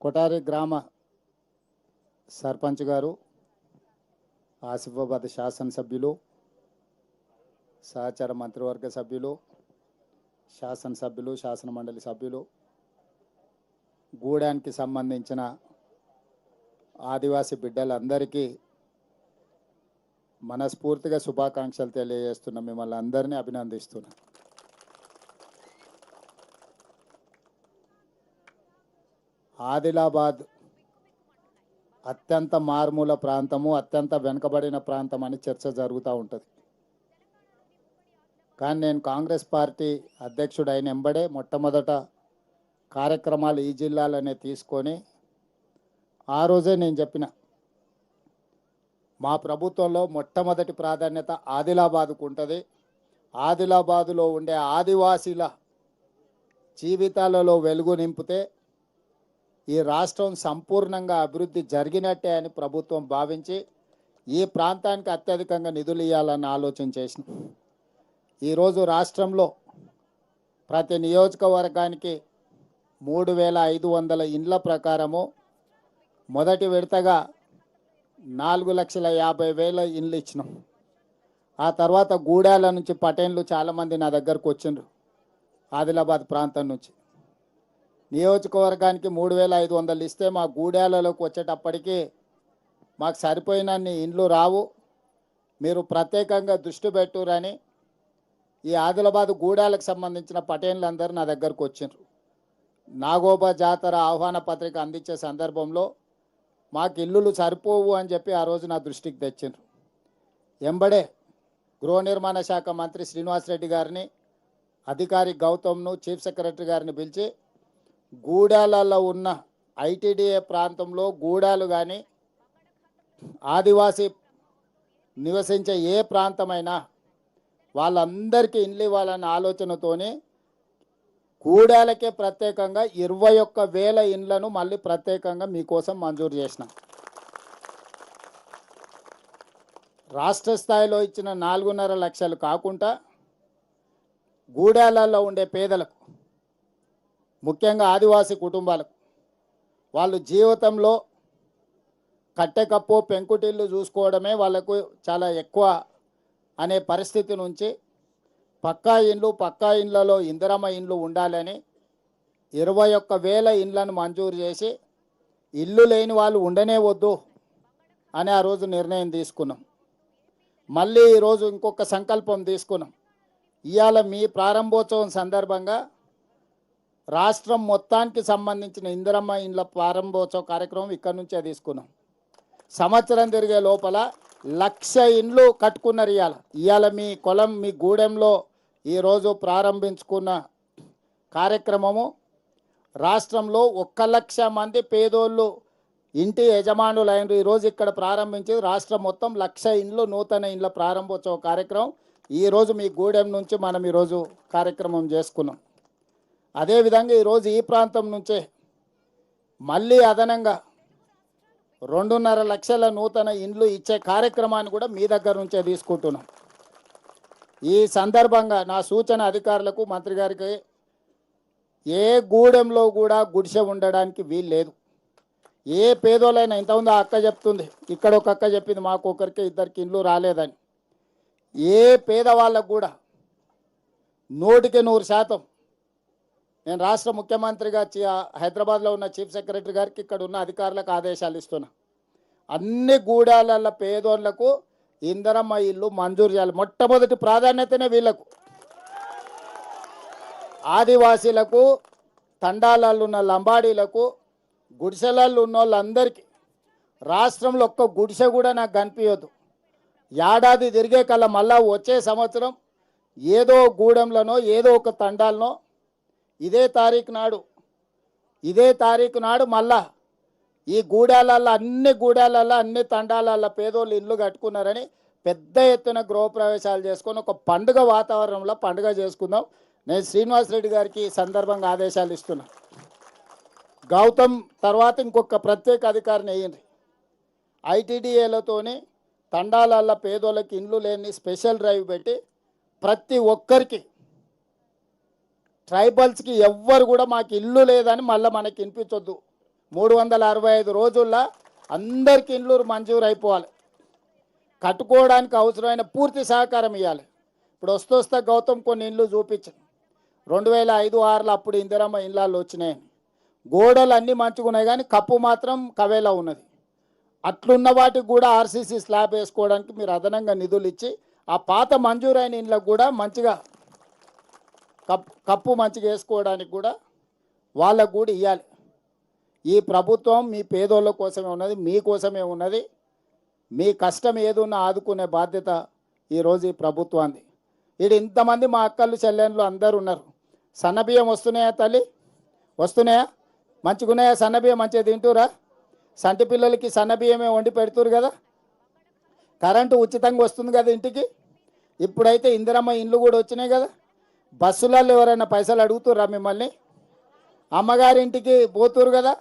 కొటారి గ్రామ సర్పంచ్ గారు, ఆసిఫాబాద్ శాసనసభ్యులు, సహచార మంత్రివర్గ సభ్యులు, శాసనసభ్యులు, శాసన మండలి సభ్యులు, గూడానికి సంబంధించిన ఆదివాసీ బిడ్డలందరికీ మనస్ఫూర్తిగా శుభాకాంక్షలు తెలియజేస్తున్న మిమ్మల్ని అందరినీ అభినందిస్తున్నా. ఆదిలాబాద్ అత్యంత మారుమూల ప్రాంతము, అత్యంత వెనుకబడిన ప్రాంతం అని చర్చ జరుగుతూ ఉంటుంది. కానీ నేను కాంగ్రెస్ పార్టీ అధ్యక్షుడైన వెంబడే మొట్టమొదట కార్యక్రమాలు ఈ జిల్లాలోనే తీసుకొని ఆ రోజే నేను చెప్పిన, మా ప్రభుత్వంలో మొట్టమొదటి ప్రాధాన్యత ఆదిలాబాద్కు ఉంటుంది. ఆదిలాబాదులో ఉండే ఆదివాసీల జీవితాలలో వెలుగు నింపితే ఈ రాష్ట్రం సంపూర్ణంగా అభివృద్ధి జరిగినట్టే అని ప్రభుత్వం భావించి ఈ ప్రాంతానికి అత్యధికంగా నిధులు ఇవ్వాలని ఆలోచన చేసిన. ఈరోజు రాష్ట్రంలో ప్రతి నియోజకవర్గానికి 3,500 ఇండ్ల ప్రకారము మొదటి విడతగా 4,50,000 ఇండ్లు ఇచ్చినాం. ఆ తర్వాత గూడాల నుంచి పటేన్లు చాలామంది నా దగ్గరకు వచ్చిండ్రు. ఆదిలాబాద్ ప్రాంతం నుంచి నియోజకవర్గానికి 3,500 ఇస్తే మా గూడాలలోకి వచ్చేటప్పటికి మాకు సరిపోయినన్ని ఇండ్లు రావు, మీరు ప్రత్యేకంగా దృష్టి పెట్టురని ఈ ఆదిలాబాద్ గూడాలకు సంబంధించిన పటేన్లందరూ నా దగ్గరకు వచ్చిండ్రు. నాగోబా జాతర ఆహ్వాన పత్రిక అందించే సందర్భంలో మాకు ఇల్లులు సరిపోవు అని చెప్పి ఆ రోజు నా దృష్టికి తెచ్చిండ్రు. ఎంబడే గృహ నిర్మాణ శాఖ మంత్రి శ్రీనివాసరెడ్డి గారిని, అధికారి గౌతమ్ను, చీఫ్ సెక్రటరీ గారిని పిలిచి గూడాలలో ఉన్న ఐటీడీఏ ప్రాంతంలో గూడాలు కానీ ఆదివాసీ నివసించే ఏ ప్రాంతమైనా వాళ్ళందరికీ ఇండ్లు ఇవ్వాలన్న ఆలోచనతోనే గూడాలకే ప్రత్యేకంగా 21,000 ఇండ్లను మళ్ళీ ప్రత్యేకంగా మీకోసం మంజూరు చేసిన. రాష్ట్ర స్థాయిలో ఇచ్చిన 4.5 లక్షలు కాకుండా గూడాలలో ఉండే పేదలకు, ముఖ్యంగా ఆదివాసీ కుటుంబాలకు, వాళ్ళు జీవితంలో కట్టెకప్పు పెంకుటిల్లు చూసుకోవడమే వాళ్ళకు చాలా ఎక్కువ అనే పరిస్థితి నుంచి పక్కా ఇండ్లలో ఇందిరమ్మ ఇండ్లు ఉండాలని 21,000 ఇండ్లను మంజూరు చేసి ఇల్లు లేని వాళ్ళు ఉండనే వద్దు అని ఆ రోజు నిర్ణయం తీసుకున్నాం. మళ్ళీ ఈరోజు ఇంకొక సంకల్పం తీసుకున్నాం. ఇవాళ మీ ప్రారంభోత్సవం సందర్భంగా రాష్ట్రం మొత్తానికి సంబంధించిన ఇందిరమ్మ ఇండ్ల ప్రారంభోత్సవ కార్యక్రమం ఇక్కడి నుంచే తీసుకున్నాం. సంవత్సరం తిరిగే లోపల 1,00,000 ఇండ్లు కట్టుకున్నారు. ఇవాళ మీ కులం, మీ గూడెంలో ఈరోజు ప్రారంభించుకున్న కార్యక్రమము రాష్ట్రంలో 1,00,000 మంది పేదోళ్ళు ఇంటి యజమానులు అయినరు. ఈరోజు ఇక్కడ ప్రారంభించి రాష్ట్రం మొత్తం 1,00,000 ఇండ్లు నూతన ఇండ్ల ప్రారంభోత్సవ కార్యక్రమం ఈరోజు మీ గూడెం నుంచి మనం ఈరోజు కార్యక్రమం చేసుకున్నాం. అదేవిధంగా ఈరోజు ఈ ప్రాంతం నుంచే మళ్ళీ అదనంగా 2.5 లక్షల నూతన ఇండ్లు ఇచ్చే కార్యక్రమాన్ని కూడా మీ దగ్గర నుంచే తీసుకుంటున్నాం. ఈ సందర్భంగా నా సూచన అధికారులకు, మంత్రి గారికి, ఏ గూడెంలో కూడా గుడిసె ఉండడానికి వీలు లేదు. ఏ పేదోళ్ళైనా, ఇంతకుముందు ఆ అక్క చెప్తుంది, ఇక్కడ ఒక అక్క చెప్పింది మాకు ఒకరికి 2 ఇండ్లు రాలేదని. ఏ పేదవాళ్ళకు కూడా 100% నేను రాష్ట్ర ముఖ్యమంత్రిగా హైదరాబాద్లో ఉన్న చీఫ్ సెక్రటరీ గారికి, ఇక్కడ ఉన్న అధికారులకు ఆదేశాలు ఇస్తున్నా. అన్ని గూడాల పేదోళ్లకు ఇందిరమ్మ ఇల్లు మంజూరు చేయాలి. మొట్టమొదటి ప్రాధాన్యతనే వీళ్లకు. ఆదివాసీలకు, తండాలలో ఉన్న లంబాడీలకు, గుడిసెలలో ఉన్న వాళ్ళందరికీ రాష్ట్రంలో ఒక్క గుడిసె కూడా నాకు కనిపించదు. ఏడాది తిరిగే కల్లా మళ్ళా వచ్చే సంవత్సరం ఏదో గూడెంలోనో ఏదో ఒక తండాలనో ఇదే తారీఖు నాడు మళ్ళా ఈ గూడాలల్లో అన్ని తండాలల్లో పేదోళ్ళు ఇల్లు కట్టుకున్నారని పెద్ద ఎత్తున గృహప్రవేశాలు చేసుకొని ఒక పండుగ వాతావరణంలో పండుగ చేసుకుందాం. నేను శ్రీనివాసరెడ్డి గారికి సందర్భంగా ఆదేశాలు ఇస్తున్నా. గౌతమ్ తర్వాత ఇంకొక ప్రత్యేక అధికారిని వేయండి. ఐటీడీఏలతోని తండాలల్లో పేదోళ్ళకి ఇండ్లు లేని స్పెషల్ డ్రైవ్ పెట్టి ప్రతి ఒక్కరికి, ట్రైబల్స్కి ఎవ్వరు కూడా మాకు ఇల్లు లేదని మళ్ళీ మనకి వినిపించొద్దు. 365 రోజుల్లో అందరికీ ఇండ్లు మంజూరు అయిపోవాలి. కట్టుకోవడానికి అవసరమైన పూర్తి సహకారం ఇవ్వాలి. ఇప్పుడు వస్తూ గౌతమ్ కొన్ని ఇండ్లు చూపించాను. 2005-6లో అప్పుడు ఇందిరమ్మ ఇళ్ళల్లో వచ్చినాయని. గోడలు అన్నీ మంచిగా ఉన్నాయి కానీ కప్పు మాత్రం కవేలా ఉన్నది. అట్లున్న వాటికి కూడా ఆర్సీసీ స్లాబ్ వేసుకోవడానికి మీరు అదనంగా నిధులు ఇచ్చి ఆ పాత మంజూరైన ఇండ్లకు కూడా మంచిగా కప్పు మంచిగా వేసుకోవడానికి కూడా వాళ్ళకు కూడా ఇవ్వాలి. ఈ ప్రభుత్వం మీ పేదోళ్ళ కోసమే ఉన్నది, మీకోసమే ఉన్నది. మీ కష్టం ఏదున్నా ఆదుకునే బాధ్యత ఈరోజు ఈ ప్రభుత్వాన్ని. ఈడు ఇంతమంది మా అక్కలు చెల్లెళ్ళు అందరు ఉన్నారు. సన్నబియ్యం వస్తున్నాయా తల్లి? వస్తున్నాయా? మంచిగున్నాయా? సన్నబియ్యం మంచిగా తింటురా? సంటి పిల్లలకి సన్నబియ్యమే వండి పెడుతురు కదా. కరెంటు ఉచితంగా వస్తుంది కదా ఇంటికి. ఇప్పుడైతే ఇందిరమ్మ ఇండ్లు కూడా వచ్చినాయి కదా. బస్సులలో ఎవరైనా పైసలు అడుగుతుర్రా మిమ్మల్ని? అమ్మగారింటికి పోతురు కదా,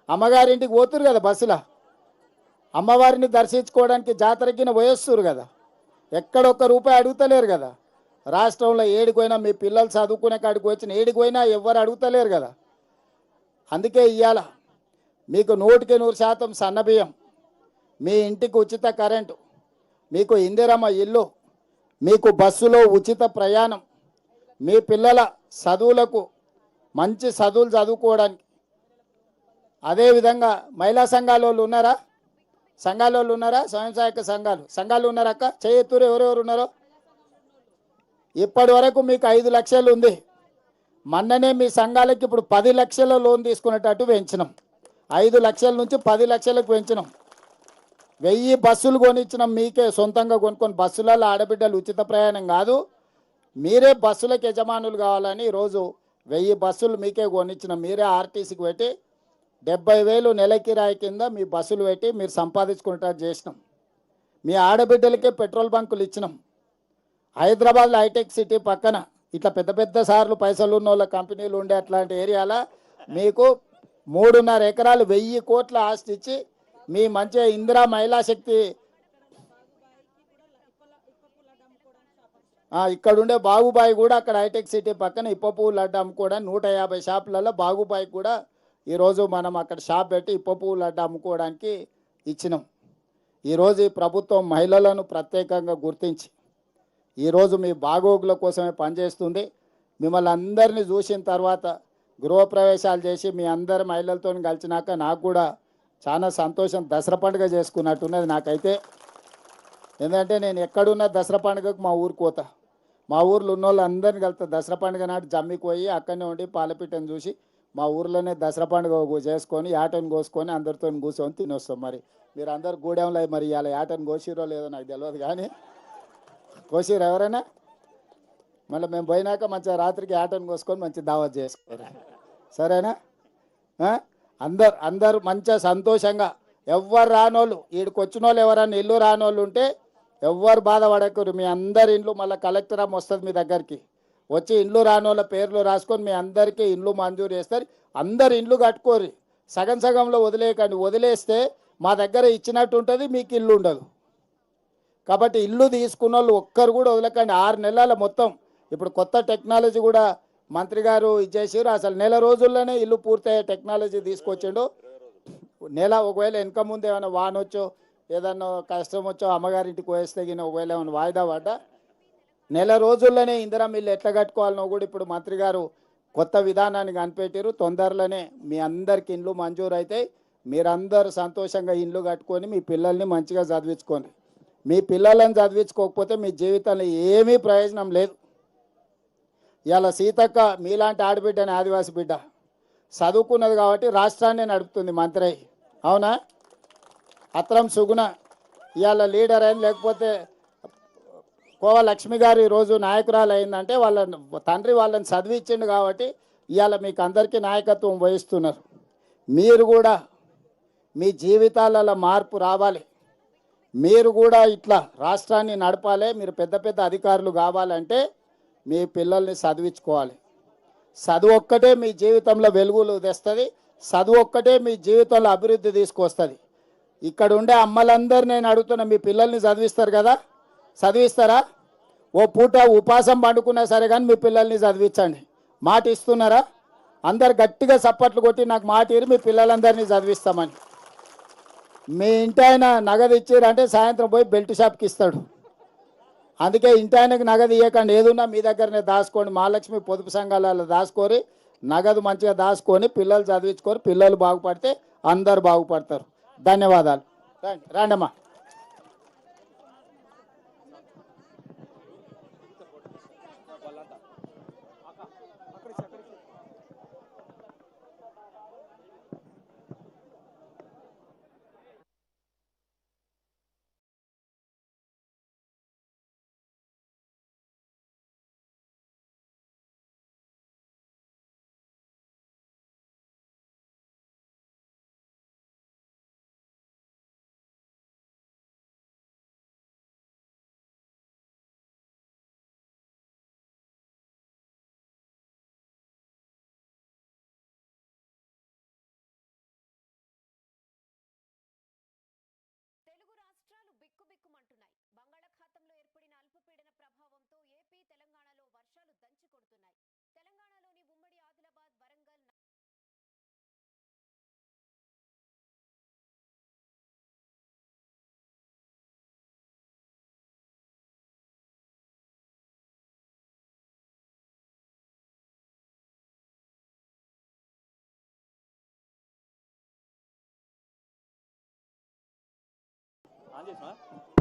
అమ్మగారింటికి పోతురు కదా బస్సులో. అమ్మవారిని దర్శించుకోవడానికి జాతరకిన పోయేస్తురు కదా. ఎక్కడొక్క రూపాయి అడుగుతలేరు కదా. రాష్ట్రంలో ఏడిపోయినా మీ పిల్లలు చదువుకునే కాడికి వచ్చిన ఏడిపోయినా ఎవ్వరు అడుగుతలేరు కదా. అందుకే ఇవాళ మీకు 100% సన్నబియ్యం, మీ ఇంటికి ఉచిత కరెంటు, మీకు ఇందిరమ్మ ఇల్లు, మీకు బస్సులో ఉచిత ప్రయాణం, మీ పిల్లల చదువులకు మంచి చదువులు చదువుకోవడానికి. అదేవిధంగా మహిళా సంఘాల వాళ్ళు ఉన్నారా? సంఘాల వాళ్ళు ఉన్నారా? స్వయం సహాయక సంఘాలు ఉన్నారా అక్క? చేయత్తూరు ఎవరెవరు ఉన్నారో? ఇప్పటి వరకు మీకు 5 లక్షలు ఉంది. మొన్ననే మీ సంఘాలకి ఇప్పుడు 10 లక్షల లోన్ తీసుకునేటట్టు పెంచినాం. 5 లక్షల నుంచి 10 లక్షలకు పెంచినాం. 1000 బస్సులు కొనిచ్చినాం మీకే. సొంతంగా కొనుక్కొని బస్సులలో ఆడబిడ్డలు ఉచిత ప్రయాణం కాదు, మీరే బస్సులకు యజమానులు కావాలని ఈరోజు 1000 బస్సులు మీకే కొనిచ్చినాం. మీరే ఆర్టీసీకి పెట్టి 70,000 నెల కిరాయి కింద మీ బస్సులు పెట్టి మీరు సంపాదించుకునేటట్టు చేసినాం. మీ ఆడబిడ్డలకే పెట్రోల్ బంకులు ఇచ్చినాం. హైదరాబాద్లో హైటెక్ సిటీ పక్కన ఇట్లా పెద్ద పెద్ద సార్లు పైసలు ఉన్న వాళ్ళ కంపెనీలు ఉండే అట్లాంటి ఏరియాలో మీకు 3.5 ఎకరాలు 1000 కోట్ల ఆస్తి ఇచ్చి మీ మంచిగా ఇందిరా మహిళా శక్తి ఇక్కడుండే బాగుబాయి కూడా అక్కడ హైటెక్ సిటీ పక్కన ఇప్ప పువ్వు లడ్డు అమ్ముకోవడానికి 150 షాపులలో బాగుబాయి కూడా ఈరోజు మనం అక్కడ షాప్ పెట్టి ఇప్ప పువ్వు లడ్డు అమ్ముకోవడానికి ఇచ్చినాం. ఈరోజు ఈ ప్రభుత్వం మహిళలను ప్రత్యేకంగా గుర్తించి ఈరోజు మీ బాగోగుల కోసమే పనిచేస్తుంది. మిమ్మల్ని అందరినీ చూసిన తర్వాత గృహప్రవేశాలు చేసి మీ అందరి మహిళలతో కలిసినాక నాకు కూడా చాలా సంతోషం. దసరా పండుగ చేసుకున్నట్టున్నది నాకైతే. ఎందుకంటే నేను ఎక్కడున్నా దసరా పండుగకు మా ఊరికి పోతా. మా ఊర్లో ఉన్న వాళ్ళు అందరిని కలుతా. దసరా పండుగ నాటి జమ్మికి పోయి అక్కడనే ఉండి పాలపిట్టను చూసి మా ఊర్లోనే దసరా పండుగ చేసుకొని యాటను కోసుకొని అందరితో కూర్చొని తినొస్తాం. మరి మీరు అందరు గూడెంలో మరి ఇవాళ యాటను కోసిరో లేదో నాకు తెలియదు కానీ కోసిరు ఎవరైనా? మళ్ళీ మేము పోయినాక మంచిగా రాత్రికి యాటను కోసుకొని మంచి దావత్ చేసుకోరు. సరేనా? అందరు మంచిగా సంతోషంగా. ఎవ్వరు రానోళ్ళు, వీడికి వచ్చిన వాళ్ళు ఎవరన్నా ఇల్లు రానోళ్ళు ఉంటే ఎవ్వరు బాధపడకరు. మీ అందరి ఇండ్లు మళ్ళీ కలెక్టర్ అమ్మ వస్తుంది మీ దగ్గరికి వచ్చి ఇండ్లు రానోళ్ళ పేర్లు రాసుకొని మీ అందరికీ ఇండ్లు మంజూరు చేస్తారు. అందరు ఇండ్లు కట్టుకోరు. సగం సగంలో వదిలేయకండి. వదిలేస్తే మా దగ్గర ఇచ్చినట్టు ఉంటుంది, మీకు ఇల్లు ఉండదు. కాబట్టి ఇల్లు తీసుకున్న వాళ్ళు ఒక్కరు కూడా వదలకండి. 6 నెలల మొత్తం ఇప్పుడు కొత్త టెక్నాలజీ కూడా మంత్రి గారు ఇచ్చేసారు. అసలు నెల రోజుల్లోనే ఇల్లు పూర్తయ్యే టెక్నాలజీ తీసుకొచ్చిండు. నెల ఒకవేళ వెనక ముందు ఏమైనా వానొచ్చో ఏదన్నా కష్టం వచ్చో అమ్మగారింటికి పోయేస్తే గిన ఒకవేళ ఏమైనా వాయిదా పడ్డా నెల రోజుల్లోనే ఇందిరమ్మ ఇల్లు ఎట్లా కట్టుకోవాలనో కూడా ఇప్పుడు మంత్రి గారు కొత్త విధానాన్ని కనిపెట్టారు. తొందరలోనే మీ అందరికి ఇండ్లు మంజూరు అయితే మీరందరూ సంతోషంగా ఇండ్లు కట్టుకొని మీ పిల్లల్ని మంచిగా చదివించుకోండి. మీ పిల్లలను చదివించుకోకపోతే మీ జీవితంలో ఏమీ ప్రయోజనం లేదు. ఇవాళ సీతక్క మీలాంటి ఆడబిడ్డని ఆదివాసి బిడ్డ చదువుకున్నది కాబట్టి రాష్ట్రాన్ని నడుపుతుంది మంత్రి. అవునా? అత్రం సుగుణ ఇవాళ లీడర్ అయింది, లేకపోతే కోవ లక్ష్మి గారు ఈరోజు నాయకురాలు అయిందంటే వాళ్ళ తండ్రి వాళ్ళని చదివించిండు కాబట్టి ఇవాళ మీకు అందరికీ నాయకత్వం వహిస్తున్నారు. మీరు కూడా మీ జీవితాలలో మార్పు రావాలి. మీరు కూడా ఇట్లా రాష్ట్రాన్ని నడపాలి. మీరు పెద్ద పెద్ద అధికారులు కావాలంటే మీ పిల్లల్ని చదివించుకోవాలి. చదువు ఒక్కటే మీ జీవితంలో వెలుగులు తెస్తుంది. చదువు ఒక్కటే మీ జీవితంలో అభివృద్ధి తీసుకొస్తుంది. ఇక్కడ ఉండే అమ్మలందరూ నేను అడుగుతున్నా, మీ పిల్లల్ని చదివిస్తారు కదా? చదివిస్తారా? ఓ పూట ఉపాసం పండుకున్నా సరే కానీ మీ పిల్లల్ని చదివించండి. మాట ఇస్తున్నారా? అందరు గట్టిగా చప్పట్లు కొట్టి నాకు మాట ఇరి మీ పిల్లలందరినీ చదివిస్తామని. మీ ఇంటి ఆయన నగదు ఇచ్చిరంటే సాయంత్రం పోయి బెల్ట్ షాప్కి ఇస్తాడు. అందుకే ఇంటి ఆయనకు నగదు ఇవ్వకండి, ఏదున్నా మీ దగ్గరనే దాచుకోండి. మహాలక్ష్మి పొదుపు సంఘాలలో దాచుకొని నగదు మంచిగా దాచుకొని పిల్లలు చదివించుకొని పిల్లలు బాగుపడితే అందరు బాగుపడతారు. ధన్యవాదాలు. రండి రండమ్మా. తెలుగు రాష్ట్రాలు బిక్కుబిక్కుమంటున్నాయి. బంగాళాఖాతంలో ఏర్పడిన అల్పపీడన ప్రభావంతో ఏపీ, తెలంగాణలో వర్షాలు దంచి కొడుతున్నాయి. తెలంగాణలోని ఉమ్మడి ఆదిలాబాద్, వరంగల్ ఆన్ చేసినా